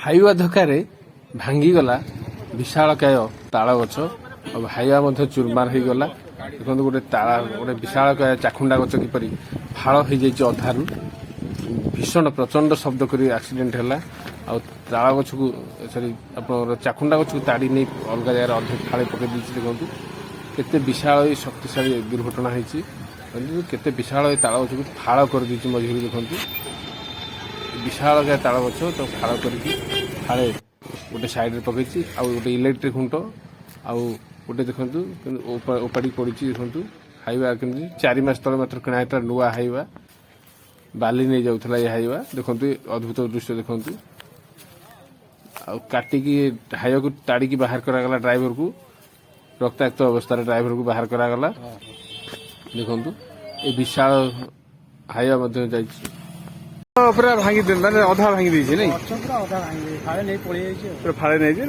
Hyva ଧକ୍କାରେ ଭାଙ୍ଗିଗଲା ବିଶାଳକାୟ ତାଳ ଗଛ ଆଉ ହାଇୱା ମଧ୍ୟ ଚୁରମାର ହେଇଗଲା। ଦେଖନ୍ତୁ ଗୋଟେ ବିଶାଳକାୟ ଚାଖୁଣ୍ଡା ଗଛ କିପରି ଫାଳ ହେଇଯାଇଛି ଅଧାରୁ। ଭୀଷଣ ପ୍ରଚଣ୍ଡ ଶବ୍ଦ କରି ଆକ୍ସିଡେଣ୍ଟ ହେଲା। ଆଉ ତାଳ ଗଛକୁ ଆପଣଙ୍କର ଚାଖୁଣ୍ଡା ଗଛକୁ ତାଡ଼ି ନେଇ ଅଲଗା ଜାଗାରେ ଅଧେ ଫାଳେ ପକାଇ ଦେଇଛି। ଦେଖନ୍ତୁ କେତେ ବିଶାଳ ଶକ୍ତିଶାଳୀ ଦୁର୍ଘଟଣା ହେଇଛି। କେତେ ବିଶାଳ ତାଳ ଗଛକୁ ଫାଳ କରିଦେଇଛି ମଝିରୁ। ଦେଖନ୍ତୁ ବିଶାଳକାୟ ତାଳ ଗଛ ତ ଫାଳ କରିକି ଫାଳେ ଗୋଟେ ସାଇଡରେ ପକେଇଛି। ଆଉ ଗୋଟେ ଇଲେକ୍ଟ୍ରିକ୍ ଖୁଣ୍ଟ ଆଉ ଗୋଟେ ଦେଖନ୍ତୁ ଓପାଡ଼ି ପଡ଼ିଛି। ଦେଖନ୍ତୁ ହାଇୱା କେମିତି 4 ମାସ ତଳେ ମାତ୍ର କିଣା ହେଇଥିଲା ନୂଆ ହାଇୱା। ବାଲି ନେଇ ଯାଉଥିଲା ଏ ହାଇୱା। ଦେଖନ୍ତୁ ଅଦ୍ଭୁତ ଦୃଶ୍ୟ ଦେଖନ୍ତୁ। ଆଉ କାଟିକି ହାଇୱାକୁ ତାଡ଼ିକି ବାହାର କରାଗଲା ଡ୍ରାଇଭରକୁ। ରକ୍ତାକ୍ତ ଅବସ୍ଥାରେ ଡ୍ରାଇଭରକୁ ବାହାର କରାଗଲା। ଦେଖନ୍ତୁ ଏ ବିଶାଳ ହାଇୱା ମଧ୍ୟ ଯାଇଛି। ପୁରା ଭାଙ୍ଗି ମାନେ ଅଧା ଭାଙ୍ଗି ଦେଇଛି ନାଇଁ ଫାଳେ ନେଇ ପଳେଇ ଯାଇଛି। ପୁରା ଫାଳେ ନେଇଛି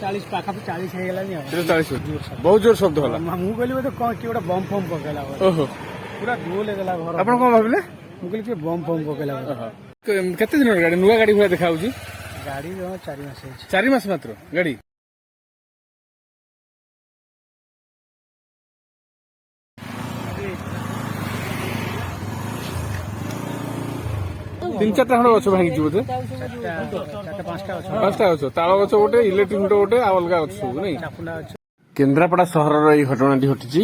40 ପାଖାପାଖି 40 ହେଇଗଲାଣି ଆଉ। 40 ବହୁତ ଜୋର ଶବ୍ଦ ହେଲା। ମୁଁ କହିଲି ବୋଧେ କଣ କିଏ ଗୋଟେ ବମ୍ ଫମ୍ ପକେଇଲା। ଓହୋ ପୁରା ଗୋଲ ହେଇଗଲା ଘର। ଆପଣ କଣ ଭାବିଲେ? ମୁଁ କହିଲି କିଏ ବମ୍ ଫମ୍ ପକେଇଲା। କେତେ ଦିନର ଗାଡି? ନୂଆ ଗାଡି ଭଳିଆ ଦେଖା ହଉଛି। ଗାଡି 4 ମାସ ହେଇଛି। 4 ମାସ ମାତ୍ର ଗାଡି। ତିନି ଚାରିଟା ଖଣ୍ଡ ଗଛ ଭାଙ୍ଗିଛି ବୋଧେ। 5ଟା ଗଛ। ତାଳ ଗଛ ଗୋଟେ, ଇଲେକ୍ଟ୍ରିକ୍ ଖୁଣ୍ଟ ଗୋଟେ, ଆଉ ଅଲଗା ଗଛ ସବୁ ନାଇଁ। କେନ୍ଦ୍ରାପଡ଼ା ସହରର ଏହି ଘଟଣାଟି ଘଟିଛି।